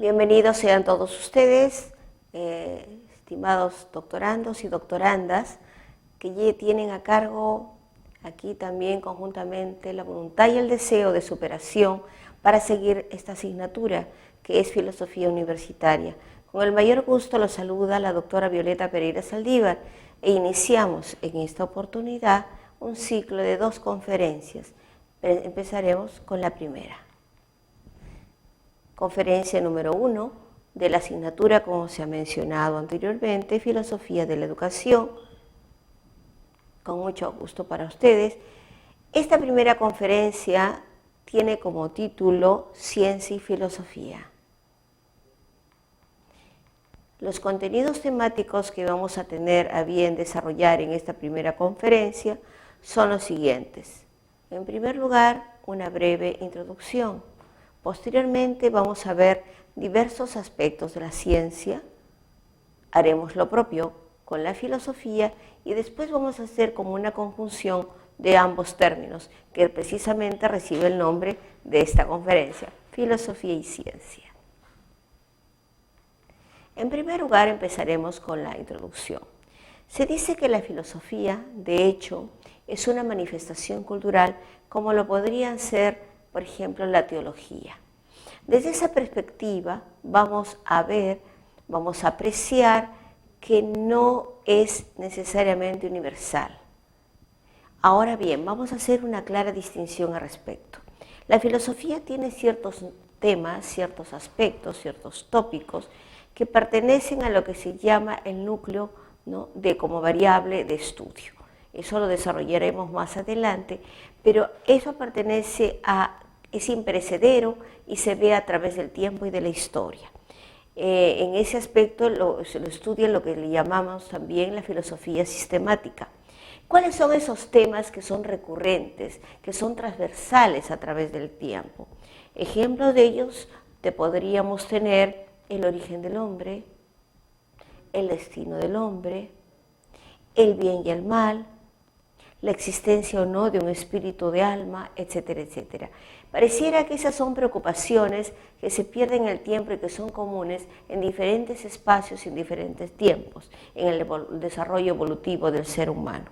Bienvenidos sean todos ustedes, estimados doctorandos y doctorandas, que ya tienen a cargo aquí también conjuntamente la voluntad y el deseo de superación para seguir esta asignatura que es Filosofía Universitaria. Con el mayor gusto los saluda la doctora Violeta Pereira Saldívar e iniciamos en esta oportunidad un ciclo de 2 conferencias. Empezaremos con la primera. Conferencia número 1 de la asignatura, como se ha mencionado anteriormente, Filosofía de la Educación. Con mucho gusto para ustedes. Esta primera conferencia tiene como título Ciencia y Filosofía. Los contenidos temáticos que vamos a tener a bien desarrollar en esta primera conferencia son los siguientes. En primer lugar, una breve introducción. Posteriormente vamos a ver diversos aspectos de la ciencia, haremos lo propio con la filosofía y después vamos a hacer como una conjunción de ambos términos, que precisamente recibe el nombre de esta conferencia, filosofía y ciencia. En primer lugar empezaremos con la introducción. Se dice que la filosofía, de hecho, es una manifestación cultural como lo podrían ser, por ejemplo, la teología. Desde esa perspectiva vamos a apreciar que no es necesariamente universal. Ahora bien, vamos a hacer una clara distinción al respecto. La filosofía tiene ciertos temas, ciertos aspectos, ciertos tópicos que pertenecen a lo que se llama el núcleo, ¿no?, de como variable de estudio. Eso lo desarrollaremos más adelante, pero eso es imperecedero y se ve a través del tiempo y de la historia. En ese aspecto se lo estudia lo que le llamamos también la filosofía sistemática. ¿Cuáles son esos temas que son recurrentes, que son transversales a través del tiempo? Ejemplos de ellos podríamos tener el origen del hombre, el destino del hombre, el bien y el mal, la existencia o no de un espíritu de alma, etcétera, etcétera. Pareciera que esas son preocupaciones que se pierden en el tiempo y que son comunes en diferentes espacios y en diferentes tiempos, en el desarrollo evolutivo del ser humano.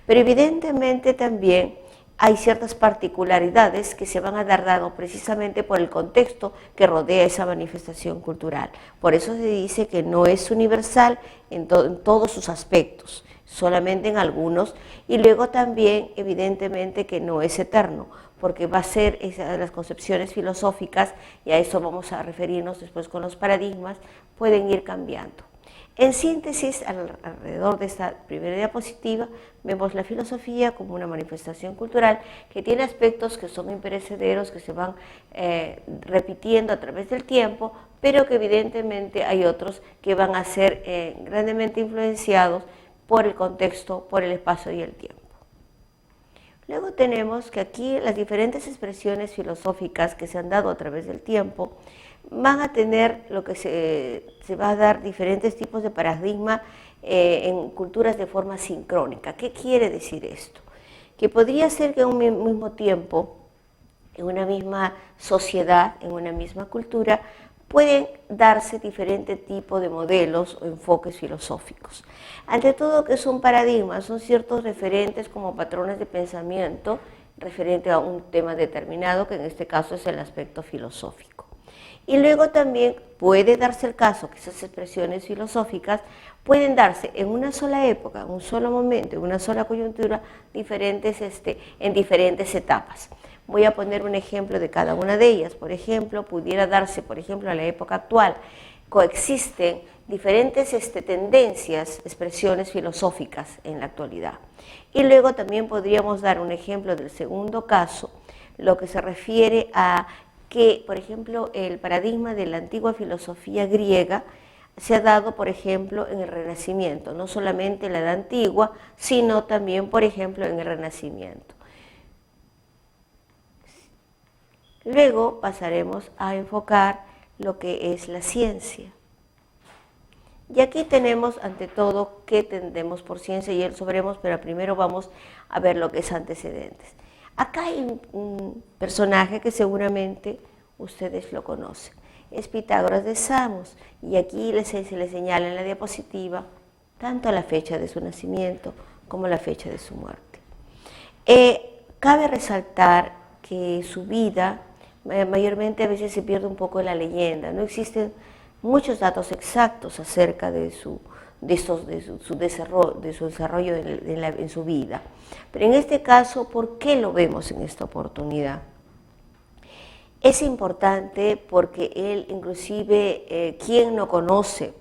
Pero evidentemente también hay ciertas particularidades que se van a dar dado precisamente por el contexto que rodea esa manifestación cultural. Por eso se dice que no es universal en todos sus aspectos, solamente en algunos, y luego también evidentemente que no es eterno, porque va a ser las concepciones filosóficas, y a eso vamos a referirnos después con los paradigmas, pueden ir cambiando. En síntesis, alrededor de esta primera diapositiva, vemos la filosofía como una manifestación cultural que tiene aspectos que son imperecederos, que se van repitiendo a través del tiempo, pero que evidentemente hay otros que van a ser grandemente influenciados por el contexto, por el espacio y el tiempo. Luego tenemos que aquí las diferentes expresiones filosóficas que se han dado a través del tiempo van a tener lo que se va a dar diferentes tipos de paradigma en culturas de forma sincrónica. ¿Qué quiere decir esto? Que podría ser que a un mismo tiempo, en una misma sociedad, en una misma cultura, pueden darse diferentes tipos de modelos o enfoques filosóficos. Ante todo, ¿qué son paradigmas? Son ciertos referentes como patrones de pensamiento referente a un tema determinado, que en este caso es el aspecto filosófico. Y luego también puede darse el caso que esas expresiones filosóficas pueden darse en una sola época, en un solo momento, en una sola coyuntura, en diferentes etapas. Voy a poner un ejemplo de cada una de ellas. Por ejemplo, pudiera darse, en la época actual, coexisten diferentes tendencias, expresiones filosóficas en la actualidad. Y luego también podríamos dar un ejemplo del segundo caso, lo que se refiere a que, por ejemplo, el paradigma de la antigua filosofía griega se ha dado, por ejemplo, en el Renacimiento, no solamente en la Edad Antigua, sino también, por ejemplo, en el Renacimiento. Luego pasaremos a enfocar lo que es la ciencia. Y aquí tenemos, ante todo, qué entendemos por ciencia, y eso veremos, pero primero vamos a ver lo que es antecedentes. Acá hay un personaje que seguramente ustedes lo conocen. es Pitágoras de Samos, y aquí se le señala en la diapositiva tanto la fecha de su nacimiento como la fecha de su muerte. Cabe resaltar que su vida, mayormente a veces se pierde un poco en la leyenda, no existen muchos datos exactos acerca de su desarrollo en su vida. Pero en este caso, ¿por qué lo vemos en esta oportunidad? Es importante porque él, inclusive, ¿quién no conoce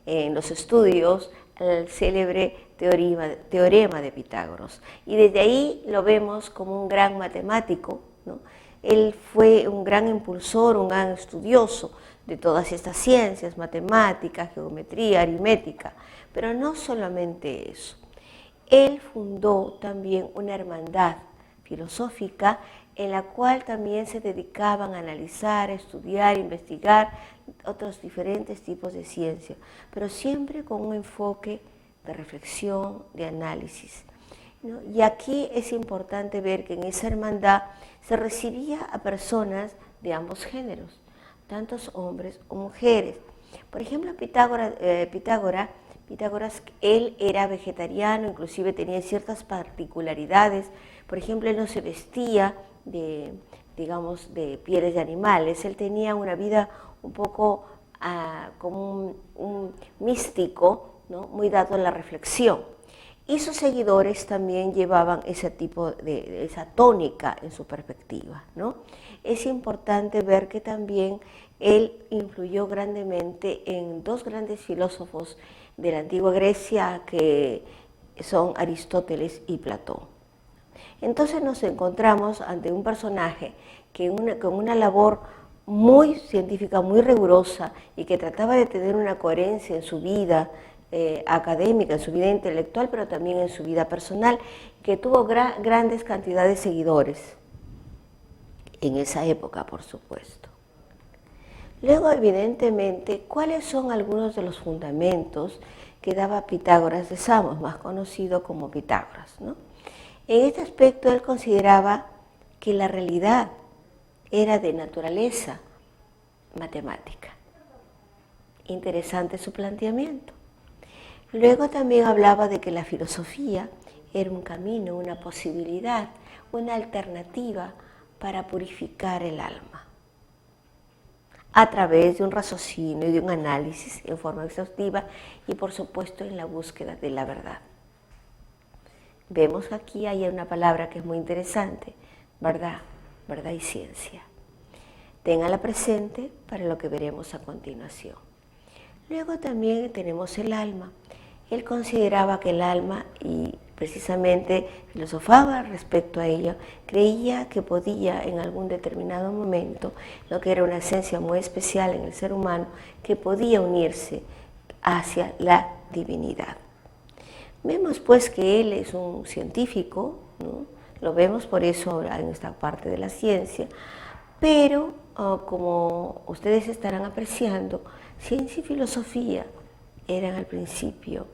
en los estudios el célebre teorema de Pitágoras? Y desde ahí lo vemos como un gran matemático, ¿no? Él fue un gran impulsor, un gran estudioso de todas estas ciencias, matemáticas, geometría, aritmética, pero no solamente eso. Él fundó también una hermandad filosófica en la cual también se dedicaban a analizar, a estudiar, investigar otros diferentes tipos de ciencia, pero siempre con un enfoque de reflexión, de análisis, ¿no? Y aquí es importante ver que en esa hermandad se recibía a personas de ambos géneros, tantos hombres o mujeres. Por ejemplo, Pitágoras, él era vegetariano, inclusive tenía ciertas particularidades. Por ejemplo, él no se vestía de pieles de animales. Él tenía una vida un poco como un místico, ¿no? Muy dado a la reflexión. Y sus seguidores también llevaban ese tipo esa tónica en su perspectiva, ¿no? Es importante ver que también él influyó grandemente en dos grandes filósofos de la antigua Grecia, que son Aristóteles y Platón. Entonces nos encontramos ante un personaje que con una labor muy científica, muy rigurosa, y que trataba de tener una coherencia en su vida académica, en su vida intelectual, pero también en su vida personal, que tuvo grandes cantidades de seguidores en esa época, por supuesto. Luego, evidentemente, ¿cuáles son algunos de los fundamentos que daba Pitágoras de Samos, más conocido como Pitágoras, ¿no? En este aspecto, él consideraba que la realidad era de naturaleza matemática. Interesante su planteamiento. Luego también hablaba de que la filosofía era un camino, una posibilidad, una alternativa para purificar el alma, a través de un raciocinio y de un análisis en forma exhaustiva y, por supuesto, en la búsqueda de la verdad. Vemos que aquí hay una palabra que es muy interesante: verdad, verdad y ciencia. Ténganla presente para lo que veremos a continuación. Luego también tenemos el alma. Él consideraba que el alma, y precisamente filosofaba respecto a ello, creía que podía en algún determinado momento, lo que era una esencia muy especial en el ser humano, que podía unirse hacia la divinidad. Vemos pues que él es un científico, ¿no? Lo vemos por eso ahora en esta parte de la ciencia, pero como ustedes estarán apreciando, ciencia y filosofía eran al principio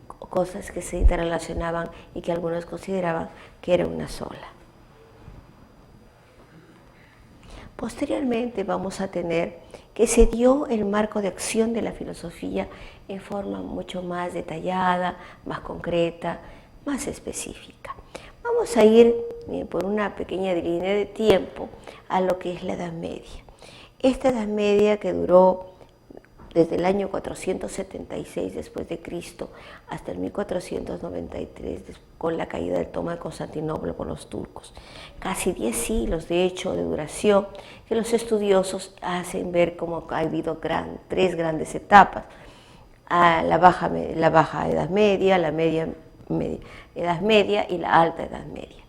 cosas que se interrelacionaban y que algunos consideraban que era una sola. Posteriormente vamos a tener que se dio el marco de acción de la filosofía en forma mucho más detallada, más concreta, más específica. Vamos a ir por una pequeña línea de tiempo a lo que es la Edad Media. Esta Edad Media que duró desde el año 476 después de Cristo hasta el 1493, con la caída del toma de Constantinopla por los turcos. Casi 10 siglos, de hecho, de duración, que los estudiosos hacen ver como ha habido tres grandes etapas: la baja Edad Media, la Edad Media y la Alta Edad Media.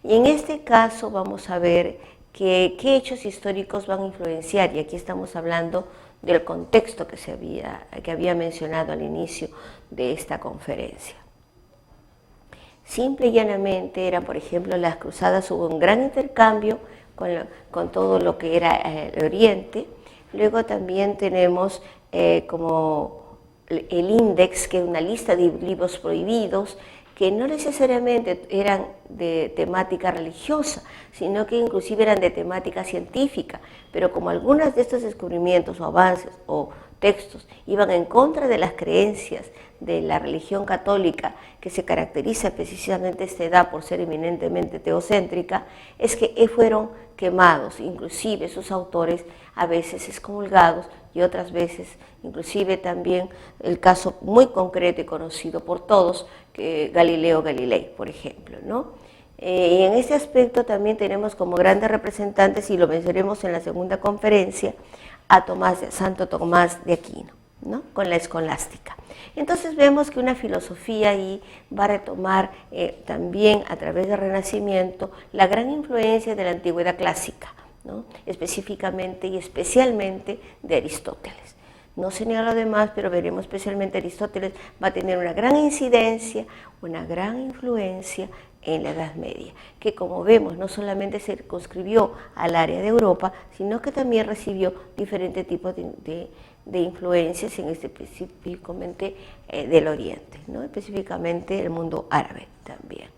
Y en este caso vamos a ver qué hechos históricos van a influenciar, y aquí estamos hablando del contexto que había mencionado al inicio de esta conferencia. Simple y llanamente eran, por ejemplo, las cruzadas. Hubo un gran intercambio con todo lo que era el Oriente. Luego también tenemos como el Índex, que es una lista de libros prohibidos, que no necesariamente eran de temática religiosa, sino que inclusive eran de temática científica, pero como algunos de estos descubrimientos o avances o textos iban en contra de las creencias de la religión católica, que se caracteriza precisamente a esta edad por ser eminentemente teocéntrica, es que fueron quemados, inclusive sus autores a veces excomulgados y otras veces, inclusive también el caso muy concreto y conocido por todos, que Galileo Galilei, por ejemplo, ¿no? Y en ese aspecto también tenemos como grandes representantes, y lo mencionaremos en la segunda conferencia, a Santo Tomás de Aquino, ¿no? Con la escolástica. Entonces vemos que una filosofía ahí va a retomar también a través del Renacimiento la gran influencia de la antigüedad clásica, ¿no? Específicamente y especialmente de Aristóteles. No señala lo demás, pero veremos especialmente Aristóteles va a tener una gran incidencia, una gran influencia en la Edad Media, que como vemos no solamente se circunscribió al área de Europa, sino que también recibió diferentes tipos de influencias, específicamente del Oriente, ¿no? Específicamente el mundo árabe también.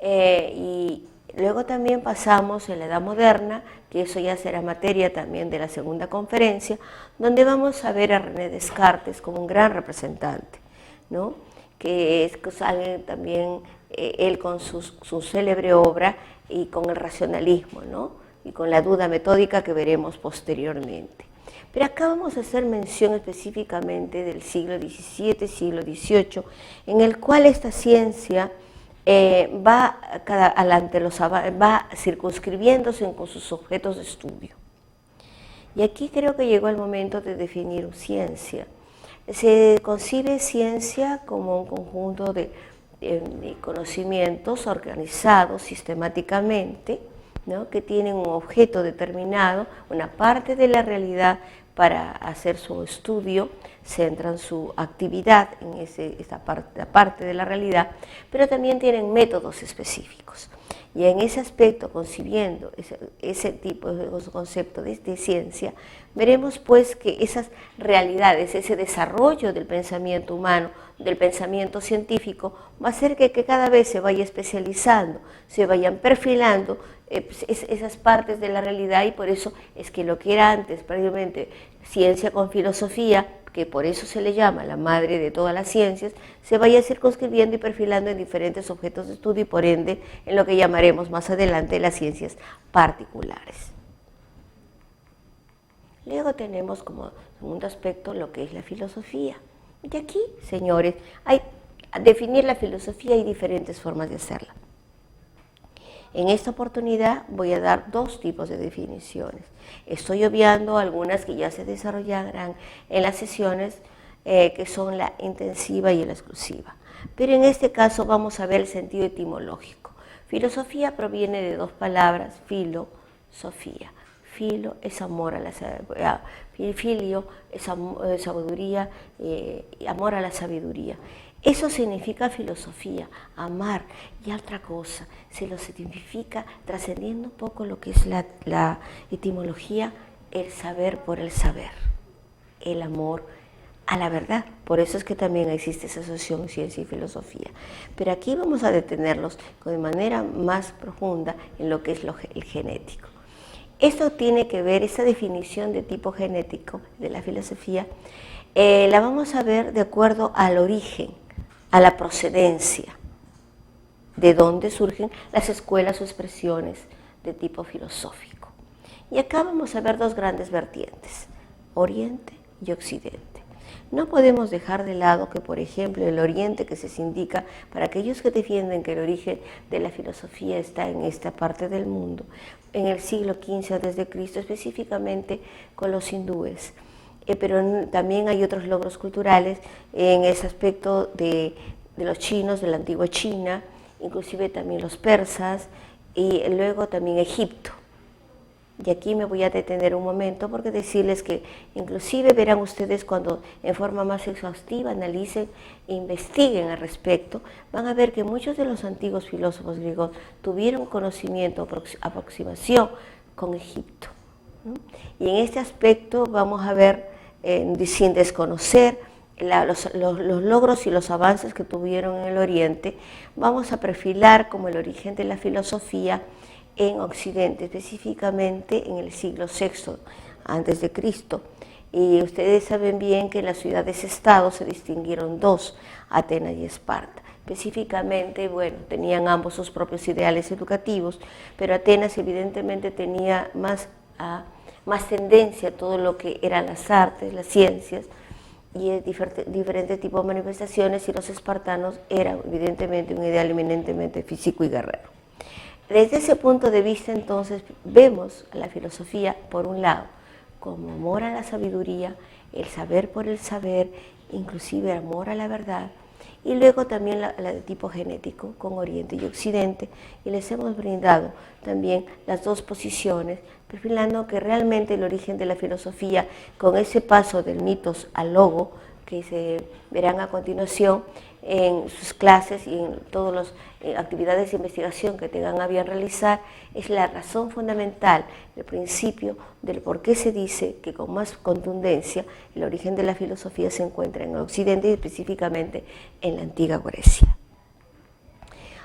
Y luego también pasamos en la Edad Moderna, que eso ya será materia también de la segunda conferencia, donde vamos a ver a René Descartes como un gran representante, ¿no? Que sale también él con su célebre obra y con el racionalismo, ¿no? Y con la duda metódica que veremos posteriormente. Pero acá vamos a hacer mención específicamente del siglo XVII, siglo XVIII, en el cual esta ciencia va circunscribiéndose con sus objetos de estudio. Y aquí creo que llegó el momento de definir ciencia. Se concibe ciencia como un conjunto de conocimientos organizados sistemáticamente, ¿no? Que tienen un objeto determinado, una parte de la realidad para hacer su estudio, centran su actividad en esta parte de la realidad, pero también tienen métodos específicos. Y en ese aspecto, concibiendo ese tipo de concepto de ciencia, veremos pues que esas realidades, ese desarrollo del pensamiento humano, del pensamiento científico, va a hacer que cada vez se vaya especializando, se vayan perfilando esas partes de la realidad, y por eso es que lo que era antes prácticamente ciencia con filosofía, que por eso se le llama la madre de todas las ciencias, se vaya circunscribiendo y perfilando en diferentes objetos de estudio y por ende en lo que llamaremos más adelante las ciencias particulares. Luego tenemos como segundo aspecto lo que es la filosofía. Y aquí, señores, a definir la filosofía hay diferentes formas de hacerla. En esta oportunidad voy a dar dos tipos de definiciones. Estoy obviando algunas que ya se desarrollarán en las sesiones que son la intensiva y la exclusiva. Pero en este caso vamos a ver el sentido etimológico. Filosofía proviene de dos palabras, filosofía. Filo es amor a la sabiduría, filio es sabiduría, amor a la sabiduría. Eso significa filosofía, amar. Y otra cosa, se lo significa, trascendiendo un poco lo que es la etimología, el saber por el saber, el amor a la verdad. Por eso es que también existe esa asociación ciencia y filosofía. Pero aquí vamos a detenerlos de manera más profunda en lo que es el genético. Esto tiene que ver, esa definición de tipo genético de la filosofía, la vamos a ver de acuerdo al origen, a la procedencia, de dónde surgen las escuelas o expresiones de tipo filosófico. Y acá vamos a ver dos grandes vertientes, Oriente y Occidente. No podemos dejar de lado que, por ejemplo, el Oriente, que se indica para aquellos que defienden que el origen de la filosofía está en esta parte del mundo, en el siglo XV a.C., específicamente con los hindúes. Pero también hay otros logros culturales en ese aspecto de los chinos, de la antigua China, inclusive también los persas y luego también Egipto. Y aquí me voy a detener un momento porque decirles que inclusive verán ustedes cuando en forma más exhaustiva analicen e investiguen al respecto, van a ver que muchos de los antiguos filósofos griegos tuvieron conocimiento, aproximación con Egipto, ¿no? Y en este aspecto vamos a ver, sin desconocer los logros y los avances que tuvieron en el Oriente, vamos a perfilar como el origen de la filosofía en Occidente, específicamente en el siglo VI antes de Cristo. Y ustedes saben bien que en las ciudades-estado se distinguieron dos, Atenas y Esparta. Específicamente, bueno, tenían ambos sus propios ideales educativos, pero Atenas evidentemente tenía más tendencia a todo lo que eran las artes, las ciencias, y diferentes tipos de manifestaciones, y los espartanos eran evidentemente un ideal eminentemente físico y guerrero. Desde ese punto de vista, entonces, vemos a la filosofía, por un lado, como amor a la sabiduría, el saber por el saber, inclusive amor a la verdad, y luego también la de tipo genético, con Oriente y Occidente, y les hemos brindado también las dos posiciones, perfilando que realmente el origen de la filosofía, con ese paso del mitos al logo, que se verán a continuación en sus clases y en todas las actividades de investigación que tengan a bien realizar, es la razón fundamental, el principio del por qué se dice que con más contundencia el origen de la filosofía se encuentra en el Occidente y específicamente en la antigua Grecia.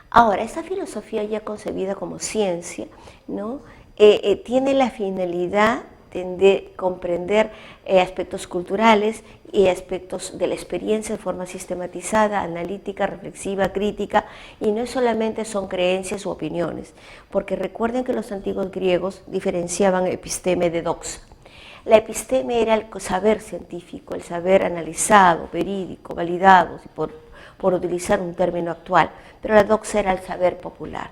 Ahora, esta filosofía ya concebida como ciencia, ¿no? Tiene la finalidad de comprender aspectos culturales y aspectos de la experiencia de forma sistematizada, analítica, reflexiva, crítica, y no solamente son creencias u opiniones, porque recuerden que los antiguos griegos diferenciaban episteme de doxa. La episteme era el saber científico, el saber analizado, verídico, validado, por utilizar un término actual, pero la doxa era el saber popular.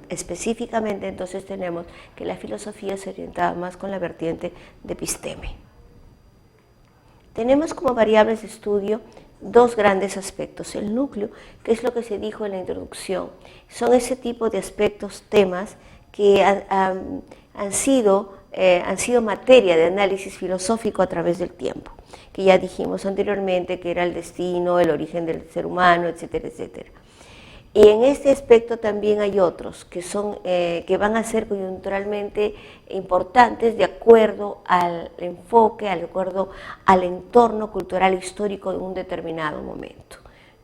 Específicamente, entonces, tenemos que la filosofía se orientaba más con la vertiente de episteme. Tenemos como variables de estudio dos grandes aspectos. El núcleo, que es lo que se dijo en la introducción, son ese tipo de aspectos, temas que han sido materia de análisis filosófico a través del tiempo, que ya dijimos anteriormente que era el destino, el origen del ser humano, etcétera, etcétera. Y en este aspecto también hay otros que van a ser coyunturalmente importantes de acuerdo al enfoque, de acuerdo al entorno cultural histórico de un determinado momento,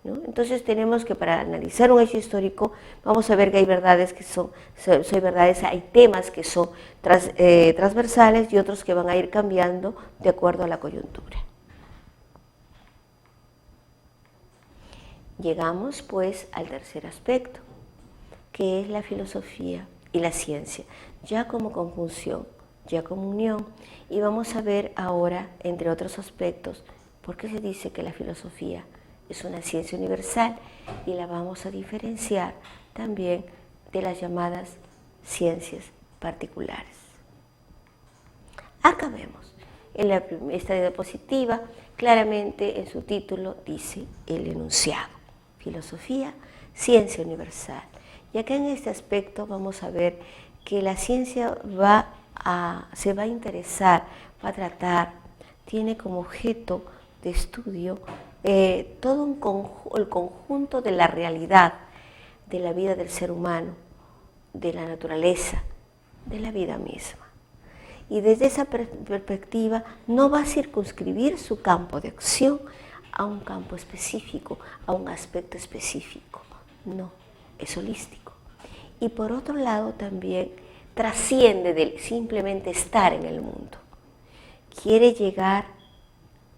¿no? Entonces tenemos que, para analizar un hecho histórico, vamos a ver que hay verdades hay temas que son transversales y otros que van a ir cambiando de acuerdo a la coyuntura. Llegamos pues al tercer aspecto, que es la filosofía y la ciencia, ya como conjunción, ya como unión, y vamos a ver ahora, entre otros aspectos, por qué se dice que la filosofía es una ciencia universal, y la vamos a diferenciar también de las llamadas ciencias particulares. Acá vemos, en esta diapositiva, claramente en su título dice el enunciado: filosofía, ciencia universal. Y acá en este aspecto vamos a ver que la ciencia se va a interesar, va a tratar, tiene como objeto de estudio todo el conjunto de la realidad, de la vida del ser humano, de la naturaleza, de la vida misma. Y desde esa perspectiva no va a circunscribir su campo de acción a un campo específico, a un aspecto específico. No, es holístico. Y por otro lado también trasciende del simplemente estar en el mundo. Quiere llegar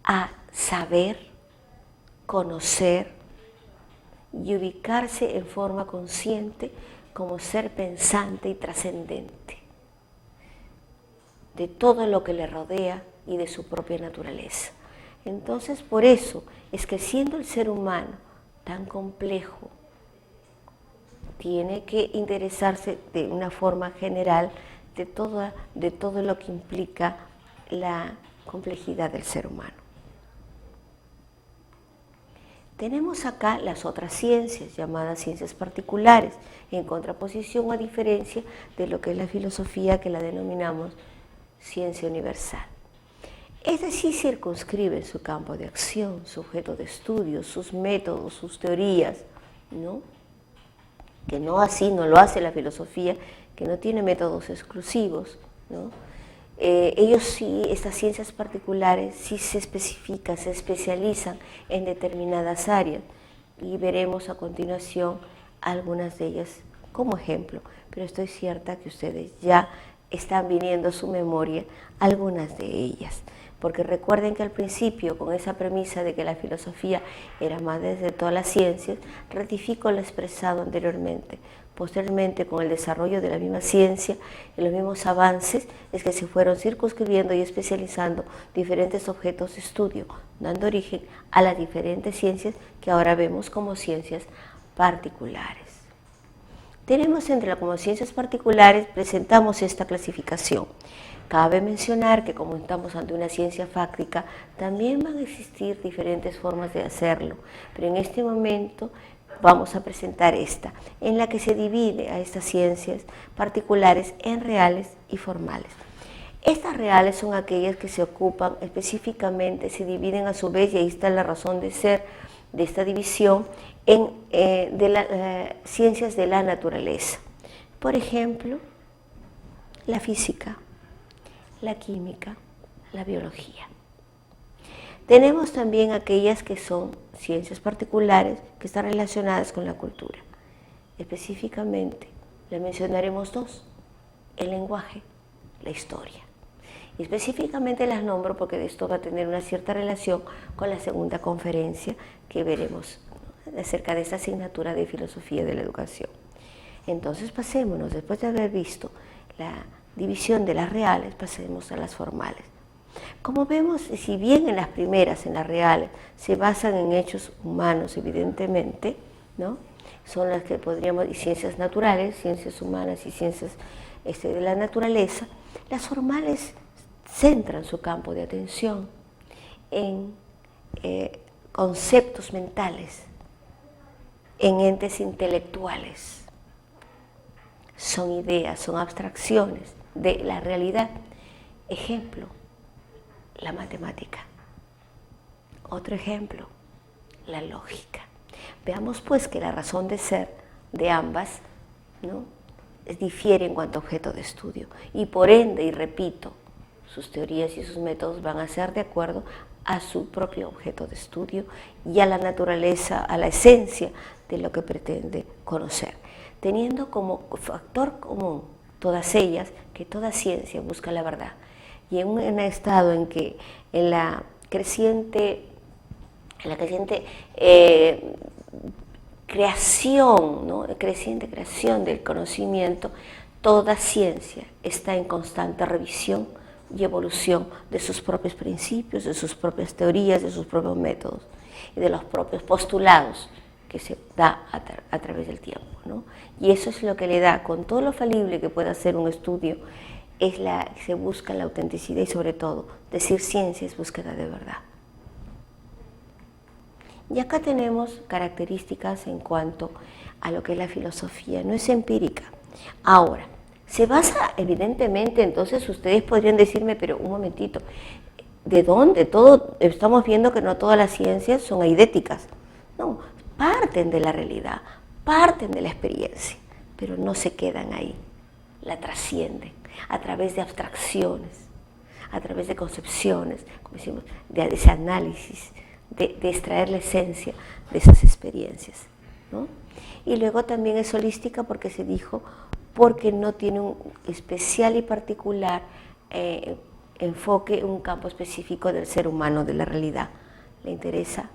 a saber, conocer y ubicarse en forma consciente como ser pensante y trascendente de todo lo que le rodea y de su propia naturaleza. Entonces, por eso es que, siendo el ser humano tan complejo, tiene que interesarse de una forma general de todo lo que implica la complejidad del ser humano. Tenemos acá las otras ciencias, llamadas ciencias particulares, en contraposición o a diferencia de lo que es la filosofía, que la denominamos ciencia universal. Esta sí circunscribe su campo de acción, su objeto de estudio, sus métodos, sus teorías, ¿no? Que no lo hace la filosofía, que no tiene métodos exclusivos, ¿no? ellos sí, estas ciencias particulares, sí se especifican, se especializan en determinadas áreas y veremos a continuación algunas de ellas como ejemplo, pero estoy cierta que ustedes ya están viniendo a su memoria algunas de ellas, porque recuerden que al principio, con esa premisa de que la filosofía era madre de todas las ciencias, ratifico lo expresado anteriormente. Posteriormente, con el desarrollo de la misma ciencia y los mismos avances, es que se fueron circunscribiendo y especializando diferentes objetos de estudio, dando origen a las diferentes ciencias que ahora vemos como ciencias particulares. Tenemos como ciencias particulares, presentamos esta clasificación. Cabe mencionar que como estamos ante una ciencia fáctica, también van a existir diferentes formas de hacerlo, pero en este momento vamos a presentar esta, en la que se divide a estas ciencias particulares en reales y formales. Estas reales son aquellas que se ocupan específicamente, se dividen a su vez, y ahí está la razón de ser de esta división, en ciencias de la naturaleza. Por ejemplo, la física, la química, la biología. Tenemos también aquellas que son ciencias particulares que están relacionadas con la cultura. Específicamente, le mencionaremos dos: el lenguaje, la historia. Y específicamente las nombro porque de esto va a tener una cierta relación con la segunda conferencia que veremos acerca de esta asignatura de filosofía de la educación. Entonces pasémonos, después de haber visto la división de las reales, pasemos a las formales. Como vemos, si bien en las primeras, en las reales, se basan en hechos humanos, evidentemente, ¿no? Son las que podríamos, y ciencias naturales, ciencias humanas y ciencias de la naturaleza, las formales centran su campo de atención en conceptos mentales, en entes intelectuales. Son ideas, son abstracciones de la realidad. Ejemplo, la matemática. Otro ejemplo, la lógica. Veamos pues que la razón de ser de ambas, ¿no?, difiere en cuanto a objeto de estudio, y por ende, y repito, sus teorías y sus métodos van a ser de acuerdo a su propio objeto de estudio y a la naturaleza, a la esencia de lo que pretende conocer, teniendo como factor común todas ellas, que toda ciencia busca la verdad. Y en un estado en que en la creciente creación, ¿no?, creciente creación del conocimiento, toda ciencia está en constante revisión y evolución de sus propios principios, de sus propias teorías, de sus propios métodos y de los propios postulados que se da a través del tiempo, ¿no? Y eso es lo que le da, con todo lo falible que pueda ser un estudio, se busca la autenticidad y sobre todo, decir ciencia es búsqueda de verdad. Y acá tenemos características en cuanto a lo que es la filosofía, no es empírica. Ahora, se basa evidentemente, entonces ustedes podrían decirme, pero un momentito, ¿de dónde? Estamos viendo que no todas las ciencias son eidéticas. No, parten de la realidad, parten de la experiencia, pero no se quedan ahí, la trascienden a través de abstracciones, a través de concepciones, como decimos, de ese análisis, de extraer la esencia de esas experiencias, ¿no? Y luego también es holística porque se dijo, porque no tiene un especial y particular enfoque en un campo específico del ser humano, de la realidad. Le interesa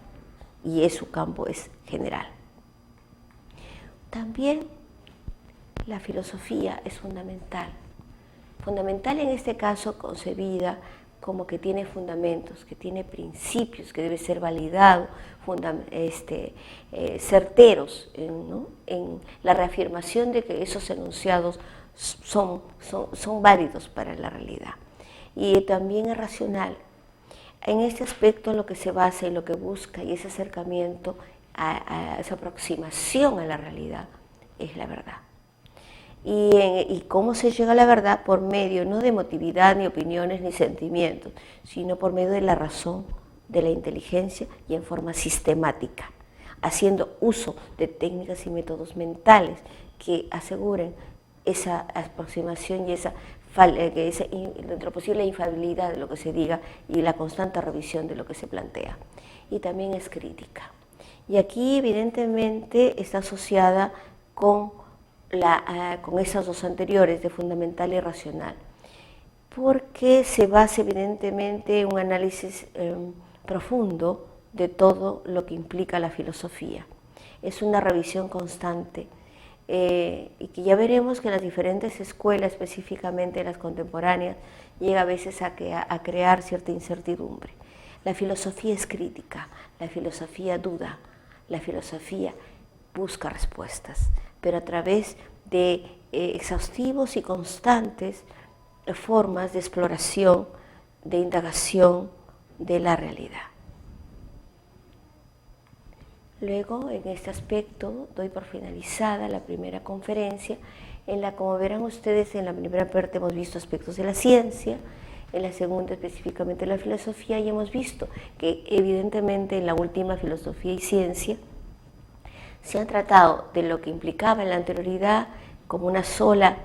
y su campo es general. También la filosofía es fundamental en este caso concebida como que tiene fundamentos, que tiene principios, que debe ser validado, certeros, ¿no?, en la reafirmación de que esos enunciados son válidos para la realidad. Y también es racional. En este aspecto lo que se basa y lo que busca y ese acercamiento a esa aproximación a la realidad es la verdad. Y cómo se llega a la verdad por medio no de emotividad, ni opiniones, ni sentimientos, sino por medio de la razón, de la inteligencia y en forma sistemática, haciendo uso de técnicas y métodos mentales que aseguren esa aproximación y esa dentro de lo posible, la infalibilidad de lo que se diga y la constante revisión de lo que se plantea. Y también es crítica. Y aquí evidentemente está asociada con esas dos anteriores, de fundamental y racional, porque se basa evidentemente en un análisis profundo de todo lo que implica la filosofía. Es una revisión constante y que ya veremos que en las diferentes escuelas, específicamente las contemporáneas, llega a veces a crear cierta incertidumbre. La filosofía es crítica, la filosofía duda, la filosofía busca respuestas, pero a través de exhaustivos y constantes formas de exploración, de indagación de la realidad. Luego, en este aspecto, doy por finalizada la primera conferencia, en la, como verán ustedes, en la primera parte hemos visto aspectos de la ciencia, en la segunda específicamente la filosofía, y hemos visto que evidentemente en la última, filosofía y ciencia, se han tratado de lo que implicaba en la anterioridad como una sola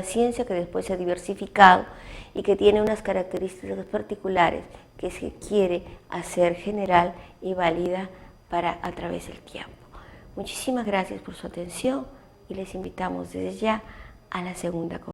ciencia que después se ha diversificado y que tiene unas características particulares que se quiere hacer general y válida a través del tiempo. Muchísimas gracias por su atención y les invitamos desde ya a la segunda conferencia.